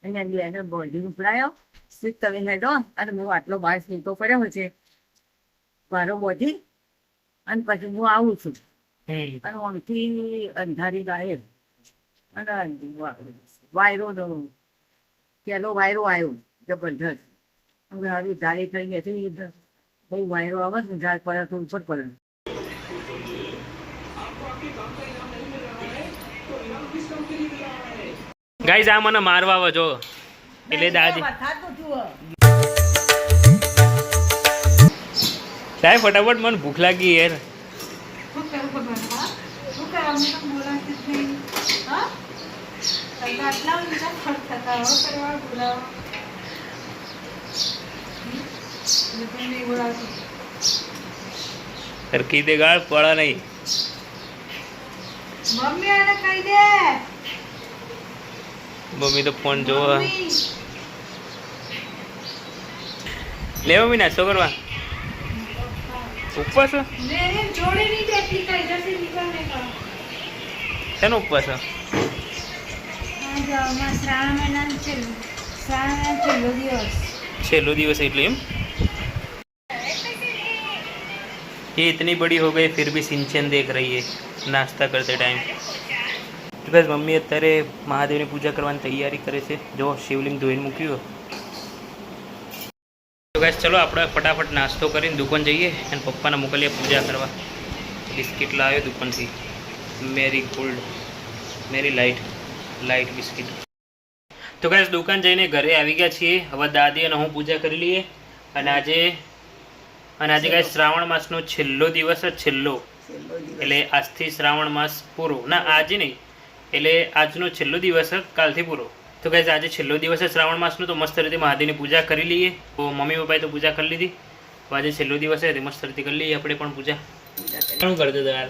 અહીંયા બેને body ઉપડાયો sweet તમે હેડો અને હું આટલો બહાર સ્વીટો પડ્યો છે મારો બોધી અને પછી હું આવું છું અને આમથી અંધારી ગાયબ અને વાયરો પેલો વાયરો આવ્યો જબરજસ્ત હવે આવી ધારી થઈ ગઈ હતી બહુ વાયરો આવે ને ઝાડ પડે તો ઉપર પડે ગાઈઝ આ મને મારવા આવે જો એટલે દાદી સાહેબ ફટાફટ મને ભૂખ લાગી યાર સરખી દે ગાળ પડા નહીં મમ્મી તો ફોન જોવો લે મમ્મી નાસ્તો કરવા ઉપવાસ શેનો ઉપવાસ छेलो दिवस એટલે એમ ये इतनी बड़ी हो गई फिर भी सिंचन देख रही है नाश्ता करते टाइम तो बस मम्मी અત્યારે મહાદેવની પૂજા કરવાની તૈયારી કરે છે જો શિવલિંગ ધોઈને મૂક્યું તો ગાઈસ ચલો આપણે ફટાફટ નાસ્તો કરીને દુકાન જઈએ અને પપ્પાને મોકલીએ પૂજા કરવા બિસ્કિટ લાવ્યો દુકાનથી મેરી ગોલ્ડ મેરી લાઇટ બિસ્કિટ તો ગાઈસ દુકાન જઈને ઘરે આવી ગયા છીએ હવે દાદી અને હું પૂજા કરી લઈએ અને આજે ગાઈસ શ્રાવણ માસનો છેલ્લો દિવસ છેલ્લો એટલે આજથી શ્રાવણ માસ પૂરો ના આજે નહીં એટલે આજનો છેલ્લો દિવસ કાલથી પૂરો તો ગાઈસ આજે છેલ્લો દિવસ શ્રાવણ માસનો તો મસ્ત રીતે મહાદેવની પૂજા કરી લઈએ તો મમ્મી પપ્પાએ તો પૂજા કરી લીધી આજે છેલ્લો દિવસ છે મસ્ત રીતે કરી લઈએ આપણે પણ પૂજા શું કરતો યાર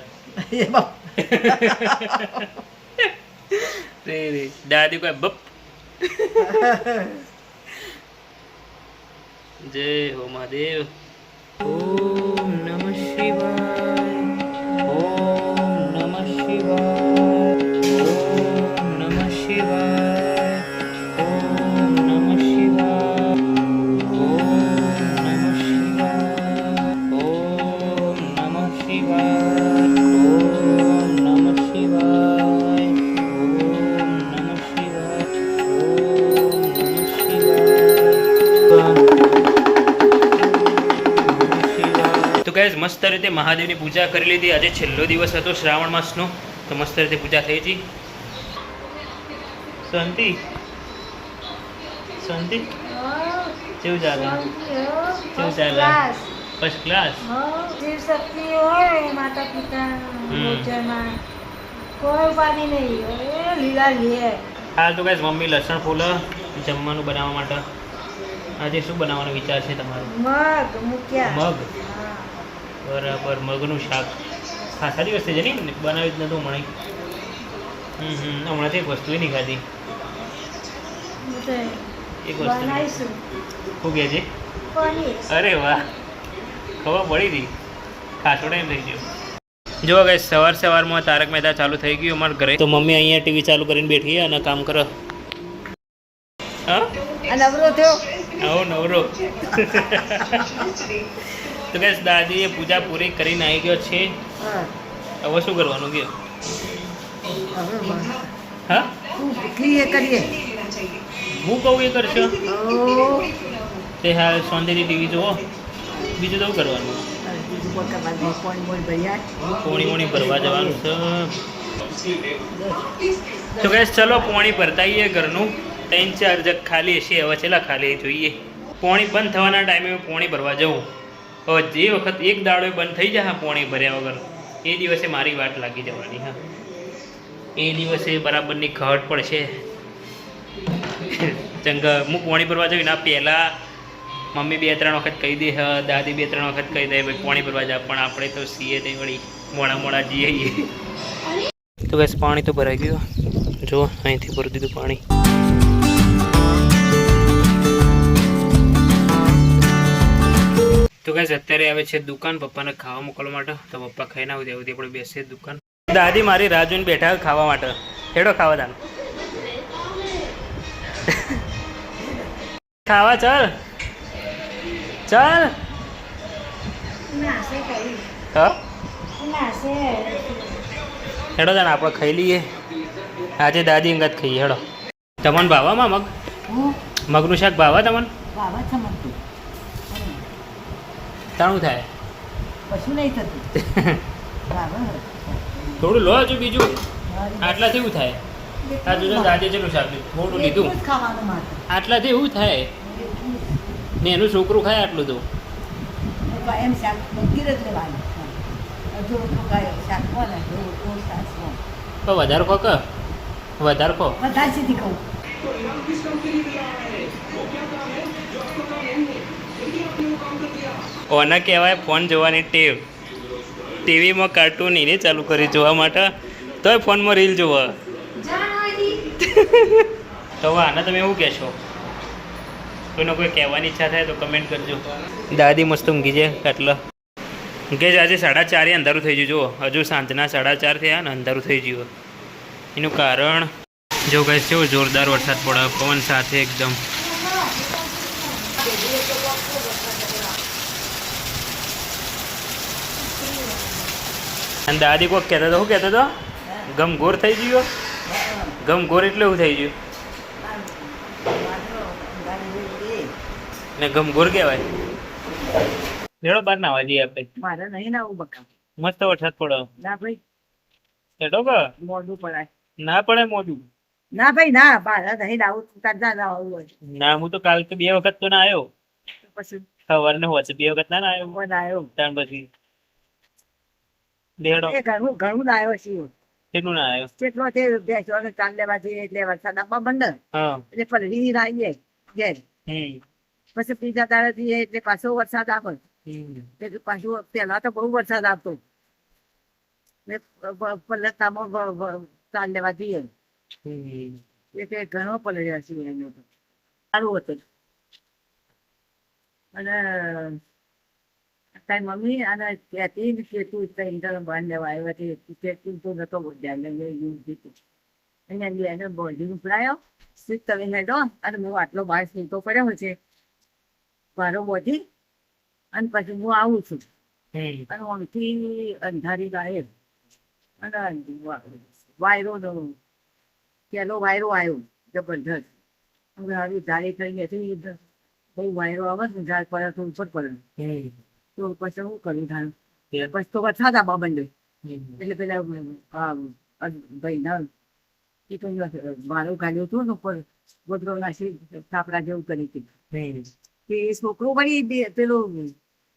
દાદી કોઈ બપ जय हो महादेव ओम नमः शिवाय ओम नमः शिवाय ओम नमः शिवाय ओम नमः शिवाय ओम नमः शिवाय ओम नमः शिवाय ओम नमः शिवाय ओम नमः शिवाय તો ગાઈસ મસ્ત રીતે મહાદેવની પૂજા કરી લીધી આજે છેલ્લો દિવસ હતો શ્રાવણ માસનો તો મસ્ત રીતે પૂજા થઈ હતી શાંતિ શાંતિ કેવું ચાલે કેવું ચાલે ફર્સ્ટ ક્લાસ જીવ શક્તિ હોય માતા પિતા ભોજનમાં કોઈ પાણી નહીં લીલા લે હાલ તો ગાઈસ મમ્મી લસણ ફૂલ જમવાનું બનાવવા માટે આજે શું બનાવવાનો વિચાર છે તમારો મગ મૂક્યા મગ બરાબર મગનું શાક ખાસા દિવસ થઈ જાય ને બનાવી જ નતું મળે હમણાંથી એક વસ્તુ નહીં ખાધી એક વસ્તુ બનાવીશું શું કહે છે અરે વાહ ખબર પડી હતી ખાસો ટાઈમ થઈ ગયો જો ગાઈસ સવારમાં તારક મહેતા ચાલુ થઈ ગયું અમારા ઘરે તો મમ્મી અહીંયા ટીવી ચાલુ કરીને બેઠી અને કામ કરો હા નવરો થયો આવો નવરો તો ગાઈસ દાદીએ પૂજા પૂરી કરીને આવી ગયો છે હવે શું કરવાનું કે હા કરીએ હું કહું એ કરશો તે હા સોંદેરી ટીવી જુઓ બીજું તો કરવાનું પોણી ભરવા જવાનું છે તો ગાઈસ ચલો પોણી ભરતાઈએ ઘરનું 3-4 જગ ખાલી હશે હવે છેલ્લા ખાલી જોઈએ પોણી બંધ થવાના ટાઈમે પોણી ભરવા જવું હવે જે વખત એક દાડો બંધ થઈ જાય પોણી ભર્યા વગર એ દિવસે મારી વાટ લાગી જવાની હા એ દિવસે બરાબરની ખહટ પડશે ચંગા હું પોણી ભરવા જઈને આ પહેલાં મમ્મી 2-3 વખત કહી દે હા દાદી 2-3 વખત કહી દે ભાઈ પોણી ભરવા જા પણ આપણે તો સીએ તે વળી મોડા જઈએ તો બસ પાણી તો ભરાઈ ગયું જો અહીંથી ભરી દીધું પાણી તો ગાઈસ અત્યારે આવે છે દુકાન પપ્પાને ખાવા મોકલવા માટે તો પપ્પા ખાઈને આવું ત્યાં આપણે બેસીએ દુકાન દાદી મારી રાહ જોઈને બેઠા ખાવા માટે હેડો ખાવા દાન ખાવા ચાલ ચાલ નાશે કરી હા નાશે હેડો તાને આપણે ખાઈ લઈએ આજે દાદી અંગત ખાઈએ હેડો તમને ભાવામાં મગ હું મગનું શાક ભાવા તમને બાબા સમજતું તાણું થાય કશું નહીં થતું બાબા થોડું લો હજુ બીજું આટલાથી એવું થાય આ જોજો દાદી જેટલું શાક લીધું થોડું લીધું એટલું જ ખાવાનું માત્ર આટલાથી એવું થાય ને એનું છોકરું ખાય આટલું તો એમ શાક ગીર જ લેવાનું જો શાક કોને જો શાક તો વધારે ખો કે વધારે ખો બધા સીધી કહું ઓને કહેવાય ફોન જોવાની ટેવ ટીવીમાં કાર્ટૂન એને ચાલુ કરી જોવા માટે તોય ફોનમાં રીલ જોવા તો હવે આને તમે એવું કહેશો કોઈને કોઈ કહેવાની ઈચ્છા થાય તો કમેન્ટ કરજો દાદી મસ્ત ઊંઘી છે કેટલા કે આજે 4:30 અંધારું થઈ ગયું જુઓ હજુ સાંજના 4:30 થયા ને અંધારું થઈ ગયું એનું કારણ જો ગઈ કેવો જોરદાર વરસાદ પડે પવન સાથે એકદમ અને દાદી કોઈક કહેતો હતો શું કહેતો હતો ગમઘોર થઈ ગયો ગમઘોર એટલે એવું થઈ ગયું ને ગમઘોર કહેવાય લેડો બાર નાવા જઈએ આપણે મારે નહીં ના આવું બકા મસ્ત વરસાદ પડે ના ભાઈ હેડો કે મોડું પડાય ના પડે મોઢું ના ભાઈ ના મારે નહીં આવું તાજા ના આવું હોય ના હું તો કાલ તો 2 વખત તો ના આવ્યો પછી સવારને હોશે 2 વખત ના આવ્યો કોઈ ના આવ્યો ત્રણ પછી લેડો એ ઘણું ઘણું ના આવ્યો છીએ કેટલું ના આવ્યો કેટલો તે બેસવાનો ચાલ લેવા જઈએ એટલે વરસાદ આપવા બંધ હા એટલે પલળી આવીએ ઘેર પછી બીજા દાડે જઈએ એટલે પાછો વરસાદ આપે એટલે પાછું પેલા તો બહુ વરસાદ આવતો ને પલટતામાં ચાલ લેવા જઈએ એટલે ઘણો પલળ્યા છીએ એનો તો સારું હતું અને તારી મમ્મી અને કહેતી ને કે તું ઇન્ટરનેટ બંધ લેવા આવ્યો હતી તું તો નતો ધ્યાન અહીંયા એને બોડી ઉપડાયો સ્વીટ તમે હેડો અને હું આટલો બહાર સૂતો પડ્યો છે મારો બોધી અને પછી હું આવું છું અને આમથી અંધારી ગાયબ અને વાયરો પેલો વાયરો આવ્યો જબરજસ્ત હવે આવી ધારી થઈ ગઈ બહુ વાયરો આવે ને ઝાડ પડે તો ઉપર પડે તો પછી શું કર્યું ધાન પછી તો વરસાદ આવવા માંડ્યો એટલે પેલા ભાઈ ના એ તો મારું કાઢ્યું હતું ને ઉપર ગોદરો નાસી થાપડા જેવું કરી હતી કે એ છોકરો વળી પેલો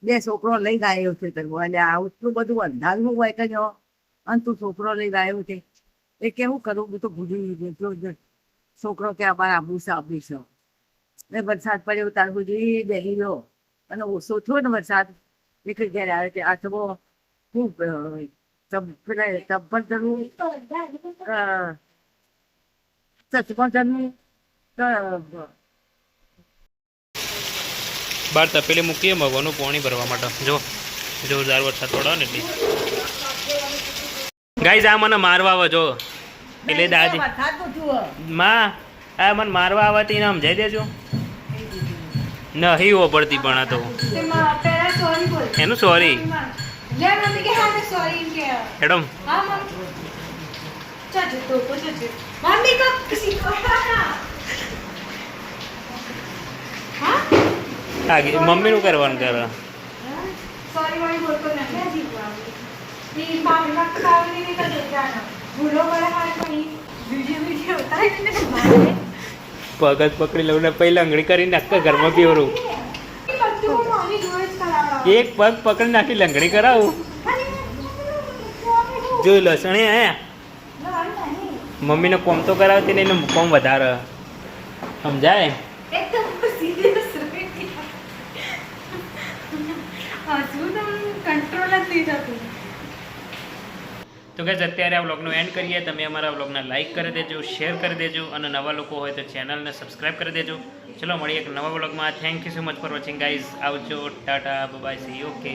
2 છોકરો લઈને આવ્યો છે એટલે આટલું બધું અંધારું હોય કે અને તું છોકરો લઈને આવ્યો છે એ કેવું કરું હું તો ભૂલી ગયો છોકરો કે અમારે આબુ છે ને વરસાદ પડ્યો ત્યાર સુધી બેસી ગયો અને ઓછો થયો ને વરસાદ એટલે ઘેર આવે છે આ તો ખૂબ ચપ્પલ ચડવું ચશ્મા ચડવું બહાર તપેલી મૂકીએ મગવાનું પાણી ભરવા માટે જો જોરદાર વરસાદ પડ્યો ને એટલે ગાઈઝ આ મને મારવા આવે જો એટલે દાદી માં આ મને મારવા આવતી ને સમજાઈ દેજો નહીં ઓપડતી પણ આ તો એનું સોરી મેડમ મમ્મીનું કરવાનું કરે પગત પકડી લઉં ને પહેલા લંગડી કરીને આખા ઘરમાં પીવરું એક પગ પકડી નાખી લંગડી કરાવું જોઈ લસણ હે મમ્મીને કોમ તો કરાવતી ને એને કોમ વધારે સમજાય તો ગાઈઝ અત્યારે આ વ્લોગનો એન્ડ કરીએ તમે અમારા વ્લોગને લાઈક કરી દેજો શેર કરી દેજો અને નવા લોકો હોય તો ચેનલને સબસ્ક્રાઈબ કરી દેજો ચલો મળીએ એક નવા વ્લોગમાં thank you so much for watching guys આવજો ટાટા બાય સી ઓકે